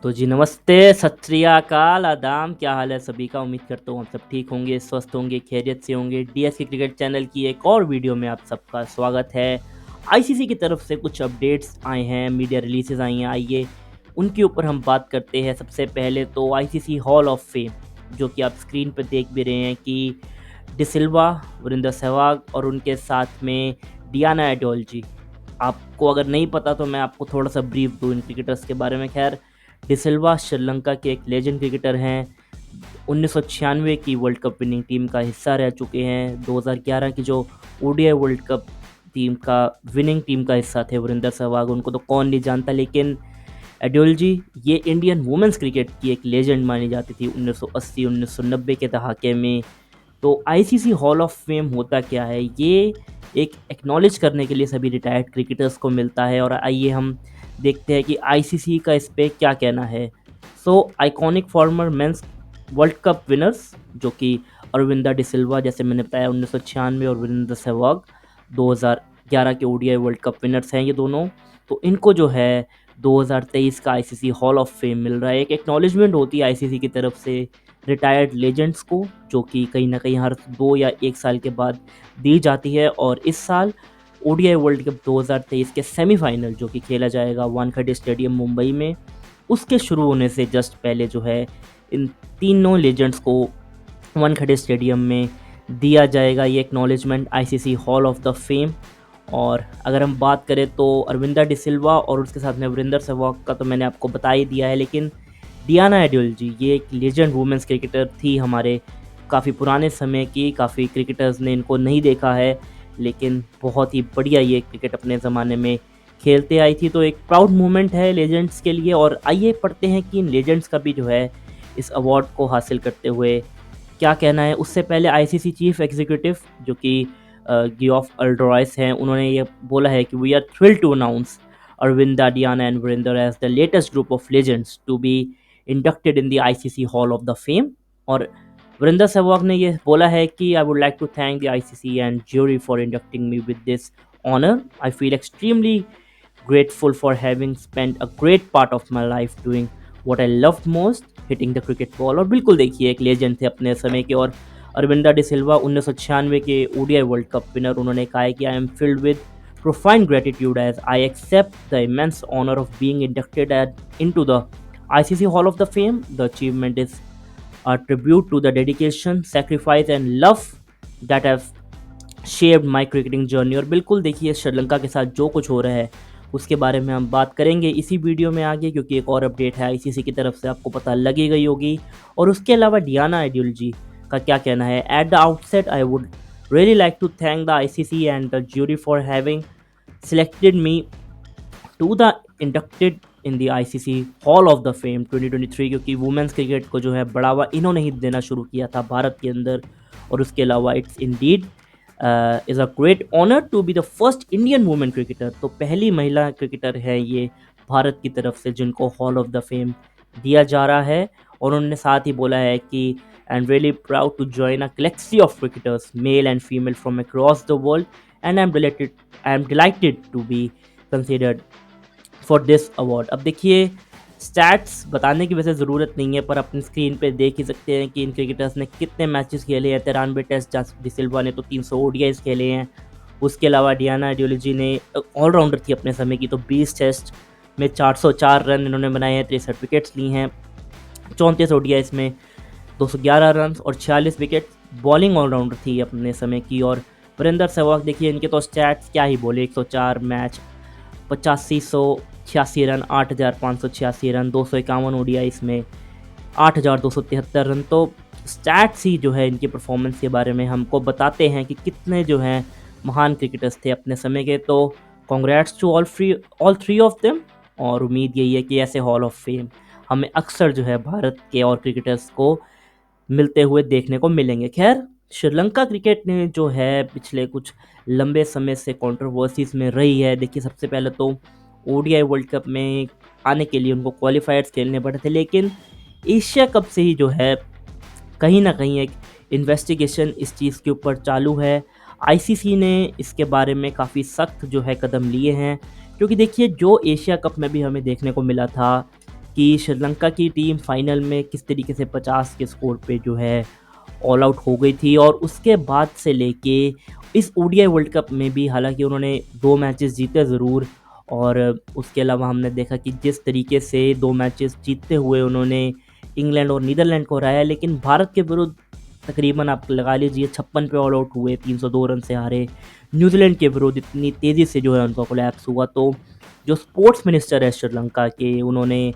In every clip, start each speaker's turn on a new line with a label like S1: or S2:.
S1: तो जी नमस्ते, सत श्री अकाल, आदाब, क्या हाल है सभी का। उम्मीद करता हूँ आप सब ठीक होंगे, स्वस्थ होंगे, खैरियत से होंगे। डीएसके क्रिकेट चैनल की एक और वीडियो में आप सबका स्वागत है। आईसीसी की तरफ से कुछ अपडेट्स आए हैं, मीडिया रिलीजेस आई हैं, आइए उनके ऊपर हम बात करते हैं। सबसे पहले तो आईसीसी हॉल ऑफ फेम, जो कि आप स्क्रीन पर देख भी रहे हैं कि डिसिल्वा, वीरेंद्र सहवाग और उनके साथ में डियाना एडोल्जी। आपको अगर नहीं पता तो मैं आपको थोड़ा सा ब्रीफ दूँ इन क्रिकेटर्स के बारे में। खैर, डिसिल्वा श्रीलंका के एक लेजेंड क्रिकेटर हैं। 1996 की वर्ल्ड कप विनिंग टीम का हिस्सा रह चुके हैं। 2011 की जो ओडीआई वर्ल्ड कप टीम का विनिंग टीम का हिस्सा थे वीरेंद्र सहवाग, उनको तो कौन नहीं जानता। लेकिन एडोल्जी ये इंडियन वुमेंस क्रिकेट की एक लेजेंड मानी जाती थी 1980-1990 के दहाके में। तो आईसीसी हॉल ऑफ फेम होता क्या है, ये एक एक्नॉलेज करने के लिए सभी रिटायर्ड क्रिकेटर्स को मिलता है। और आइए हम देखते हैं कि आईसीसी का इस पे क्या कहना है। सो iconic farmer mains world cup winners, जो कि अरविंदा डिसिल्वा जैसे मैंने बताया 1996 और वीरेंद्र सहवाग 2011 के ओडीआई वर्ल्ड कप विनर्स हैं ये दोनों। तो इनको जो है 2023 का आईसीसी हॉल ऑफ फेम मिल रहा है। एक एक्नॉलेजमेंट होती है आईसीसी की तरफ से रिटायर्ड लेजेंड्स को, जो कि कहीं ना कहीं हर 2 या 1 साल के बाद दी जाती है। और इस साल ओडीआई वर्ल्ड कप 2023 के सेमीफाइनल, जो कि खेला जाएगा वानखेड़े स्टेडियम मुंबई में, उसके शुरू होने से जस्ट पहले जो है इन तीनों लेजेंड्स को वानखेड़े स्टेडियम में दिया जाएगा ये acknowledgement, ICC hall of the fame. और अगर हम बात करें तो अरविंदा डिसिल्वा और उसके साथ में वीरेंद्र सहवाग का तो मैंने आपको बता ही दिया है। लेकिन डियाना एडोल्जी ये एक लेजेंड वुमेंस क्रिकेटर थी हमारे काफ़ी पुराने समय की। काफ़ी क्रिकेटर्स ने इनको नहीं देखा है, लेकिन बहुत ही बढ़िया ये क्रिकेट अपने ज़माने में खेलते आई थी। तो एक प्राउड मोमेंट है लेजेंड्स के लिए। और आइए पढ़ते हैं कि इन लेजेंड्स का भी जो है इस अवार्ड को हासिल करते हुए क्या कहना है। उससे पहले आईसीसी चीफ एग्जीक्यूटिव, जो कि गियोफ अल्ड्रॉयस हैं, उन्होंने ये बोला है कि we are thrilled to announce Aravinda, Diana and Virender as the latest group of legends to be inducted in the ICC Hall of the Fame। और वीरेंद्र सहवाग ने ये बोला है कि I would like to thank the ICC and jury for inducting me with this honour. I feel extremely grateful for having spent a great part of my life doing what I loved most, hitting the cricket ball। और बिल्कुल देखिए एक legend थे अपने समय के। और अरविंदा डिसिल्वा 1996 के ओडीआई वर्ल्ड कप विनर, उन्होंने कहा है कि I M filled with profound gratitude as I accept the immense honor of being inducted into the ICC Hall of the Fame। The achievement is a tribute to the dedication, sacrifice and love that have shaped my cricketing journey। और बिल्कुल देखिए श्रीलंका के साथ जो कुछ हो रहा है उसके बारे में हम बात करेंगे इसी वीडियो में आगे, क्योंकि एक और अपडेट है आईसीसी की तरफ से, आपको पता लगी गई होगी। और उसके अलावा डियाना एडोल्जी का क्या कहना है। At the outset I would really like to thank the ICC and the jury for having selected me to the inducted in the ICC hall of the fame 2023, क्योंकि वुमेंस क्रिकेट को जो है बढ़ावा इन्होंने ही देना शुरू किया था भारत के अंदर। और उसके अलावा it's indeed is a great honour to be the first Indian women cricketer. तो पहली महिला क्रिकेटर है ये भारत की तरफ से जिनको हॉल ऑफ द फेम दिया जा रहा है। और उन्होंने साथ ही बोला है कि I am really proud to join a galaxy of cricketers male and female from across the world and I am delighted to be considered for this award. अब देखिए स्टैट्स बताने की वैसे ज़रूरत नहीं है, पर अपनी स्क्रीन पे देख ही सकते हैं कि इन क्रिकेटर्स ने कितने मैचेस खेले हैं। 93 टेस्ट डिसिल्वा ने तो 300 ओडीआईज खेले हैं। उसके अलावा डियाना एडोल्जी ने ऑलराउंडर थी अपने समय की, तो 20 टेस्ट में 404 रन इन्होंने बनाए हैं, 63 विकेट्स ली हैं। 34 ओडीआईज में 211 रन और 46 विकेट। बॉलिंग ऑलराउंडर थी अपने समय की। और वीरेंद्र सहवाग देखिए इनके तो स्टैट्स क्या ही बोले, 104 मैच, 8586 रन, 8586 रन, 251 ओडीआईस में 8273 रन। तो स्टैट्स ही जो है इनकी परफॉर्मेंस के बारे में हमको बताते हैं कि कितने जो हैं महान क्रिकेटर्स थे अपने समय के। तो congrats to all three of them. और उम्मीद यही है कि ऐसे हॉल ऑफ फेम हमें अक्सर जो है भारत के और क्रिकेटर्स को मिलते हुए देखने को मिलेंगे। खैर, श्रीलंका क्रिकेट ने जो है पिछले कुछ लंबे समय से कंट्रोवर्सीज में रही है। देखिए सबसे पहले तो ओडीआई वर्ल्ड कप में आने के लिए उनको क्वालिफायर्स खेलने पड़े थे, लेकिन एशिया कप से ही जो है कहीं ना कहीं एक इन्वेस्टिगेशन इस चीज़ के ऊपर चालू है। आईसीसी ने इसके बारे में काफ़ी सख्त जो है कदम लिए हैं, क्योंकि देखिए जो एशिया कप में भी हमें देखने को मिला था कि श्रीलंका की टीम फाइनल में किस तरीके से 50 के स्कोर पे जो है ऑल आउट हो गई थी, और उसके बाद से लेके इस ओडीआई वर्ल्ड कप में भी हालांकि उन्होंने 2 मैचेस जीते ज़रूर, और उसके अलावा हमने देखा कि जिस तरीके से 2 मैचेस जीतते हुए उन्होंने इंग्लैंड और नीदरलैंड को हराया, लेकिन भारत के विरुद्ध तकरीबन आप लगा लीजिए 56 पे ऑल आउट हुए, 302 रन से हारे। न्यूजीलैंड के विरुद्ध इतनी तेज़ी से जो है उनका कोलैप्स हुआ। तो जो स्पोर्ट्स मिनिस्टर है श्रीलंका के, उन्होंने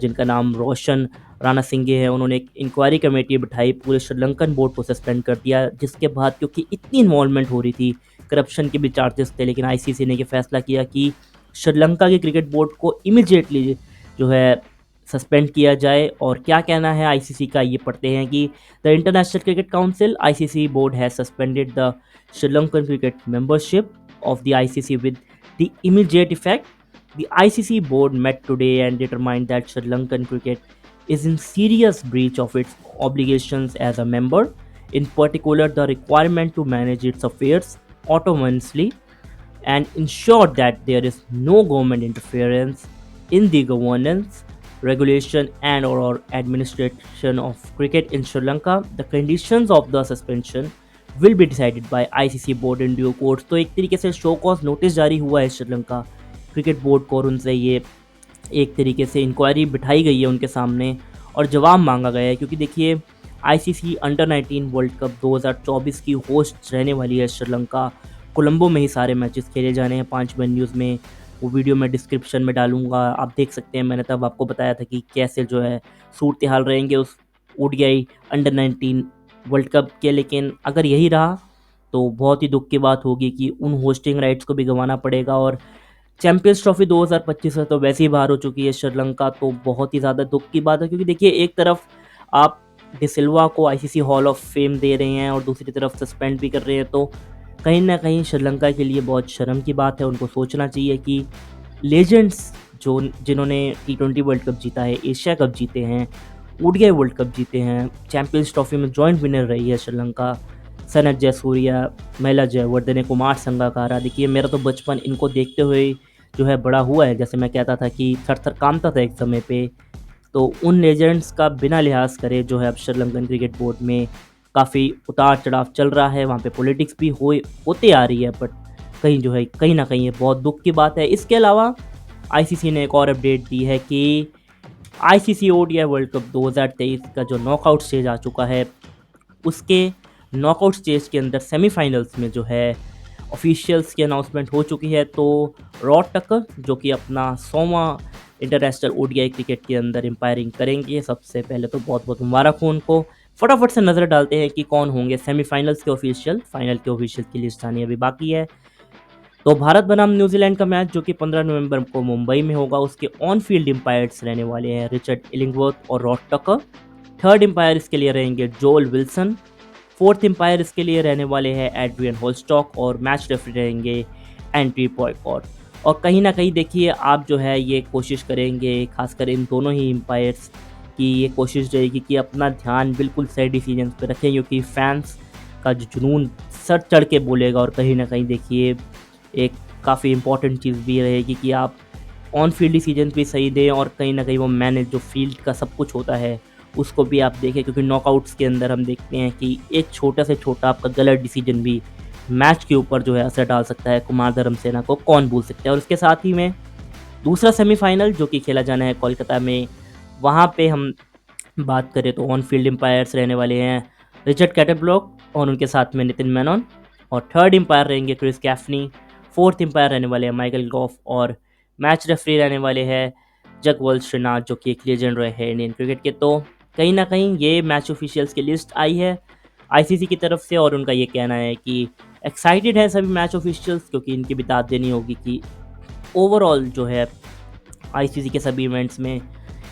S1: जिनका नाम रोशन राणा सिंघे है, उन्होंने एक इंक्वायरी कमेटी बिठाई, पूरे श्रीलंकन बोर्ड को सस्पेंड कर दिया, जिसके बाद क्योंकि इतनी इन्वॉल्वमेंट हो रही थी, करप्शन के भी चार्जेस थे, लेकिन आईसीसी ने ये फैसला किया कि श्रीलंका के क्रिकेट बोर्ड को इमीडिएटली जो है सस्पेंड किया जाए। और क्या कहना है आईसीसी का, ये पढ़ते हैं कि the international cricket council ICC board has suspended the Sri Lankan cricket membership of the ICC with the immediate effect. The ICC board met today and determined that Sri Lankan cricket is in serious breach of its obligations as a member, in particular the requirement to manage its affairs autonomously and ensure that there is no government interference in the governance, regulation and or administration of cricket in Sri Lanka. The conditions of the suspension will be decided by ICC board in due course. तो एक तरीके से show cause notice जारी हुआ है Sri Lanka cricket board को, और उनसे ये एक तरीके से इंक्वायरी बिठाई गई है उनके सामने और जवाब मांगा गया है। क्योंकि देखिए आईसीसी अंडर 19 वर्ल्ड कप 2024 की होस्ट रहने वाली है श्रीलंका। कोलंबो में ही सारे मैचेस खेले जाने हैं 5 वेन्यूज़ में। वो वीडियो मैं डिस्क्रिप्शन में डालूंगा, आप देख सकते हैं। मैंने तब आपको बताया था कि कैसे जो है सूरत हाल रहेंगे उस ओडीआई अंडर 19 वर्ल्ड कप के। लेकिन अगर यही रहा तो बहुत ही दुख की बात होगी कि उन होस्टिंग राइट्स को भी गंवाना पड़ेगा, और चैंपियंस ट्रॉफी 2025 में तो वैसे ही बाहर हो चुकी है श्रीलंका। तो बहुत ही ज़्यादा दुख की बात है, क्योंकि देखिए एक तरफ आप डिसिल्वा को आईसीसी हॉल ऑफ फेम दे रहे हैं और दूसरी तरफ सस्पेंड भी कर रहे हैं। तो कहीं ना कहीं श्रीलंका के लिए बहुत शर्म की बात है। उनको सोचना चाहिए कि लेजेंड्स जिन्होंने T20 वर्ल्ड कप जीता है, एशिया कप जीते हैं, ओडीआई वर्ल्ड कप जीते हैं, चैंपियंस ट्रॉफी में जॉइंट विनर रही है श्रीलंका, सनत जयसूर्या, महिला जयवर्धने, कुमार संगकारा। देखिए मेरा तो बचपन इनको देखते हुए जो है बड़ा हुआ है। जैसे मैं कहता था कि थर थर कामता था एक समय पे। तो उन लेजेंड्स का बिना लिहाज करे जो है अब श्रीलंकन क्रिकेट बोर्ड में काफ़ी उतार चढ़ाव चल रहा है। वहाँ पे पॉलिटिक्स भी होते आ रही है, बट कहीं जो है कहीं ना कहीं ये बहुत दुख की बात है। इसके अलावा आईसीसी ने एक और अपडेट दी है कि आईसीसी ओडीआई वर्ल्ड कप 2023 का जो नॉकआउट स्टेज आ चुका है, उसके नॉकआउट स्टेज के अंदर सेमीफाइनल्स में जो है ऑफिशियल्स की अनाउंसमेंट हो चुकी है। तो रॉड टकर जो कि अपना 100वां इंटरनेशनल ओडीआई क्रिकेट के अंदर एम्पायरिंग करेंगे। सबसे पहले तो बहुत बहुत मुबारक हो उनको। फटाफट से नज़र डालते हैं कि कौन होंगे सेमीफाइनल्स के ऑफिशियल। फाइनल के ऑफिशियल की लिस्ट आनी अभी बाकी है। तो भारत बनाम न्यूजीलैंड का मैच जो कि 15 नवंबर को मुंबई में होगा, उसके ऑन फील्ड एम्पायर्स रहने वाले हैं रिचर्ड इलिंगवर्थ और रॉड टकर। थर्ड एम्पायर इसके लिए रहेंगे जोल विल्सन। फोर्थ एम्पायर इसके लिए रहने वाले हैं एड्रियन होल्स्टॉक, और मैच रेफरी रहेंगे एंट्री बॉयकॉट। और कहीं ना कहीं देखिए आप जो है ये कोशिश करेंगे, खासकर इन दोनों ही एम्पायर्स की ये कोशिश रहेगी कि अपना ध्यान बिल्कुल सही डिसीजन पे रखें, क्योंकि फैंस का जो जुनून सर चढ़ के बोलेगा। और कहीं ना कहीं देखिए एक काफ़ी इंपॉर्टेंट चीज़ भी रहेगी कि आप ऑन फील्ड डिसीजन भी सही दें, और कहीं ना कहीं वो मैनेज जो फील्ड का सब कुछ होता है उसको भी आप देखें। क्योंकि नॉकआउट्स के अंदर हम देखते हैं कि एक छोटा से छोटा आपका गलत डिसीजन भी मैच के ऊपर जो है असर डाल सकता है। कुमार धर्मसेना को कौन भूल सकता है। और उसके साथ ही में दूसरा सेमीफाइनल जो कि खेला जाना है कोलकाता में, वहाँ पे हम बात करें तो ऑन फील्ड एम्पायर्स रहने वाले हैं रिचर्ड कैटरब्लॉक और उनके साथ में नितिन मेनन, और थर्ड एम्पायर रहेंगे क्रिस कैफनी। फोर्थ एम्पायर रहने वाले हैं माइकल गॉफ, और मैच रेफरी रहने वाले हैं जगवल श्रीनाथ जो कि एक लेजेंड रहे हैं इंडियन क्रिकेट के। तो कहीं ना कहीं ये मैच ऑफिशियल्स की लिस्ट आई है आईसीसी की तरफ से, और उनका ये कहना है कि एक्साइटेड है सभी मैच ऑफिशियल्स, क्योंकि इनकी भी दाद देनी होगी कि ओवरऑल जो है आईसीसी के सभी इवेंट्स में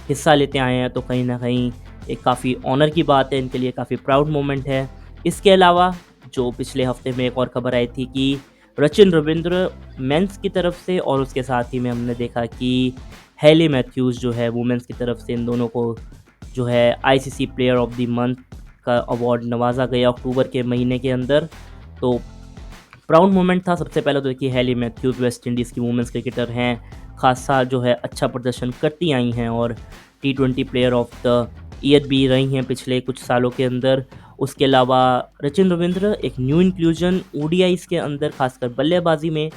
S1: हिस्सा लेते आए हैं। तो कहीं ना कहीं एक काफ़ी ऑनर की बात है इनके लिए, काफ़ी प्राउड मोमेंट है। इसके अलावा जो पिछले हफ्ते में एक और खबर आई थी कि रचिन रविंद्र मेंस की तरफ से, और उसके साथ ही में हमने देखा कि हेली मैथ्यूज़ जो है वुमेंस की तरफ से, इन दोनों को जो है ICC player of the month का अवार्ड नवाजा गया अक्टूबर के महीने के अंदर। तो प्राउड मोमेंट था। सबसे पहले तो देखिए हेली मैथ्यूज़ वेस्ट इंडीज़ की वुमेंस क्रिकेटर हैं, खासा जो है अच्छा प्रदर्शन करती आई हैं और T20 player of the year भी रही हैं पिछले कुछ सालों के अंदर। उसके अलावा सचिन रविंद्र एक न्यू इंक्लूजन ओडीआईज़ के अंदर, खासकर बल्लेबाजी में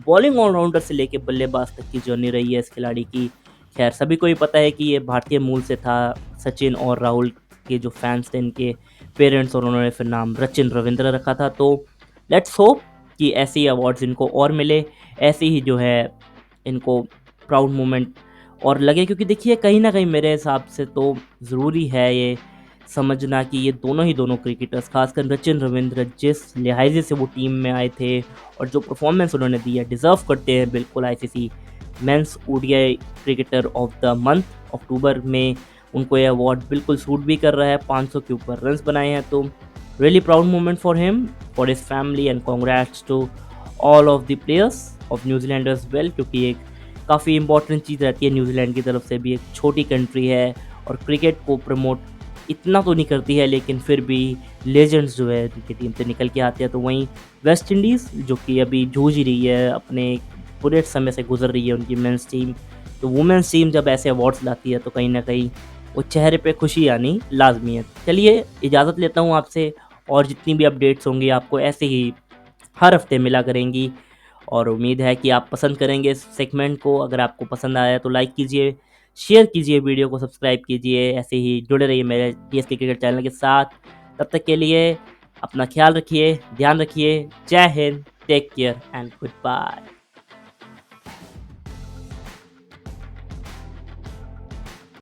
S1: बॉलिंग ऑलराउंडर से लेके बल्लेबाज तक की जर्नी रही है इस खिलाड़ी की। खैर सभी को ही पता है कि ये भारतीय मूल से था। सचिन और राहुल के जो फैंस थे, इनके पेरेंट्स, और उन्होंने फिर नाम सचिन रविंद्र रखा था। तो लेट्स होप कि ऐसे ही अवार्ड्स इनको और मिले, ऐसे ही जो है इनको प्राउड मोमेंट और लगे, क्योंकि देखिए कहीं ना कहीं मेरे हिसाब से तो ज़रूरी है ये समझना कि ये दोनों क्रिकेटर्स, खासकर सचिन रविंद्र, जिस लिहाजे से वो टीम में आए थे और जो परफॉर्मेंस उन्होंने दी है, डिज़र्व करते हैं बिल्कुल ICC men's ODI cricketer of the month. अक्टूबर में उनको ये अवार्ड बिल्कुल सूट भी कर रहा है। 500 के ऊपर रन्स बनाए हैं, तो really proud moment for him, for his family, and congrats to all of the players of New Zealand as well, क्योंकि एक काफ़ी इंपॉर्टेंट चीज़ रहती है न्यूजीलैंड की तरफ से भी। एक छोटी कंट्री है और क्रिकेट को प्रमोट इतना तो नहीं करती है, लेकिन फिर भी लेजेंड्स जो है उनकी टीम से निकल के आते हैं। तो वहीं वेस्ट इंडीज़ जो कि अभी जूझ ही रही है, अपने बुरे समय से गुजर रही है उनकी मेंस टीम, तो वुमेंस टीम जब ऐसे अवार्ड्स लाती है तो कहीं ना कहीं वो चेहरे पे खुशी आनी लाजमी है। चलिए इजाज़त लेता हूँ आपसे, और जितनी भी अपडेट्स होंगी आपको ऐसे ही हर हफ्ते मिला करेंगी, और उम्मीद है कि आप पसंद करेंगे इस सेगमेंट को। अगर आपको पसंद आया तो लाइक कीजिए, शेयर कीजिए, वीडियो को सब्सक्राइब कीजिए, ऐसे ही जुड़े रहिए मेरे डीएसके क्रिकेट चैनल के साथ। तब तक के लिए अपना ख्याल रखिए, ध्यान रखिए। जय Hind, take care and good bye.